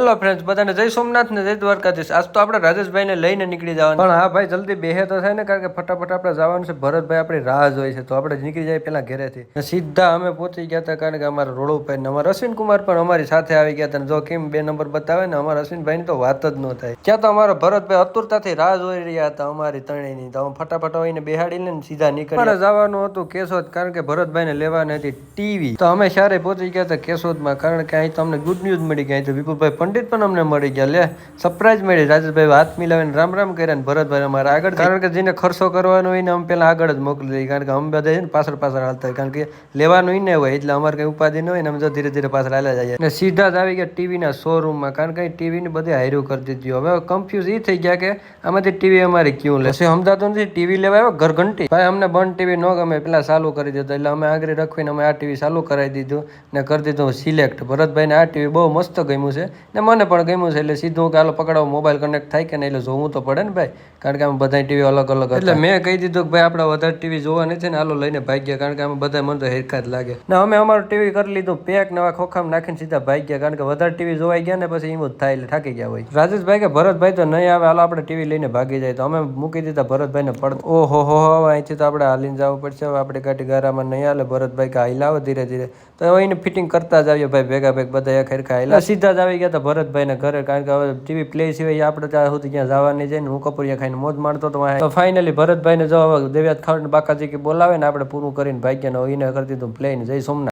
Hello friends, બધાને જય સોમનાથ ને જય દ્વારકાધીશ. આજ તો આપણે રાજેશભાઈને લઈને નીકળી જવાનું, પણ હા ભાઈ જલ્દી બેહે તો થાય ને, કારણ કે ફટાફટ આપણે જવાનું છે. ભરતભાઈ આપણી રાહ જોઈ છે, તો આપણે નીકળી જાય પેલા ઘરેથી. સીધા અમે પહોંચી ગયા હતા, કારણ કે અમારા રોડુભાઈ ને અમારા અશ્વિન કુમાર પણ અમારી સાથે આવી ગયા હતા. જો કેમ 2 નંબર બતાવે ને, અમારા અશ્વિનભાઈ તો વાત જ ન થાય. ત્યાં તો અમારા ભરતભાઈ અતુરતાથી રાહ જોઈ રહ્યા હતા અમારી ત્રણેયની. તો ફટાફટ આવીને બેહાડીને સીધા નીકળી જવાનું હતું કેશોદ, કારણ કે ભરતભાઈને લેવાની હતી ટીવી. તો અમે ક્યારે પહોંચી ગયા હતા કેશોદમાં, કારણ કે અહીં તો અમને ગુડ ન્યૂઝ મળી ગયા. તો વિપુલભાઈ પંડિત પણ અમને મળી ગયા. લે સરપ્રાઈઝ મળી. રાજેશભાઈ હાથ મિલાવીને રામ રામ કર્યા ને ભરતભાઈ અમારા આગળ, કારણ કે જેને ખર્ચો કરવાનો હોય ને અમે પેલા આગળ જ મોકલી દઈએ, કારણ કે અમે બધા છે ને પાછળ પાછળ હાલતા હોય, કારણ કે લેવાનું હોય ને હોય એટલે અમારે કઈ ઉપાધિ ન હોય ને, અમે તો ધીરે ધીરે પાછળ હાલ્યા જઈએ. અને સીધા જ આવી ગયા ટીવીના શોરૂમમાં, કારણ કે ટીવી ની બધી હાર્યું કરી દીધી. હવે કન્ફ્યુઝ એ થઈ ગયા કે આમાંથી ટીવી અમારી ક્યું લે. સમજાતું નથી. ટીવી લેવા આવ્યો ઘર ઘંટી. ભાઈ અમને બંધ ટીવી ન ગમે, પેલા ચાલુ કરી દીધું, એટલે અમે આગળ રખવીને અમે આ ટીવી ચાલુ કરાવી દીધું ને કરી દીધું સિલેક્ટ. ભરતભાઈને આ ટીવી બહુ મસ્ત ગમ્યું છે ને મને પણ ગમ્યું છે, એટલે સીધું કે હાલો પકડાવો, મોબાઈલ કનેક્ટ થાય કે નહીં, એટલે જોવું તો પડે ને ભાઈ, કારણ કે અમે બધા ટીવી અલગ અલગ. એટલે મેં કહી દીધું કે ભાઈ આપણે વધારે ટીવી જોવા નથી ને, હાલો લઈને ભાગ્યા, કારણ કે અમે બધા મને તો હેરખા જ લાગે ને. અમે અમારું ટીવી કરી લીધું પેક, નવા ખોખામાં નાખીને સીધા ભાગ્યા, કારણ કે વધારે ટીવી જોવાઈ ગયા ને પછી એમ જ થાય, એટલે થાકી ગયા હોય. રાજેશભાઈ કે ભરતભાઈ તો નહીં આવે, હાલો આપણે ટીવી લઈને ભાગી જાય. તો અમે મૂકી દીધા ભરતભાઈને પડ. ઓહો હો, અહીંથી તો આપણે હાલીને જવું પડશે. હવે આપણે ગાડી ગારામાં નહીં હાલે. ભરતભાઈ કે હાલ આવો ધીરે ધીરે, તો એને ફિટિંગ કરતા જ આવીએ ભાઈ, ભેગા ભેગ બધા એક હેરખા હાલ્યા. સીધા જ આવી ગયા હતા ભરતભાઈને ઘરે, કારણ કે હવે ટીવી પ્લે સિવાય આપણે ત્યાં સુધી ક્યાં જવાની જાય ને. હું કપૂરિયા ખાઈને મોજ મારતો તો ફાઇનલી ભરતભાઈને જો હવે દેવ્યાત ખાવડ બાકાજી કે બોલાવે ને, આપણે પૂરું કરીને ભાગ્યા ને એને કરી દીધું પ્લેન. જય સોમનાથ.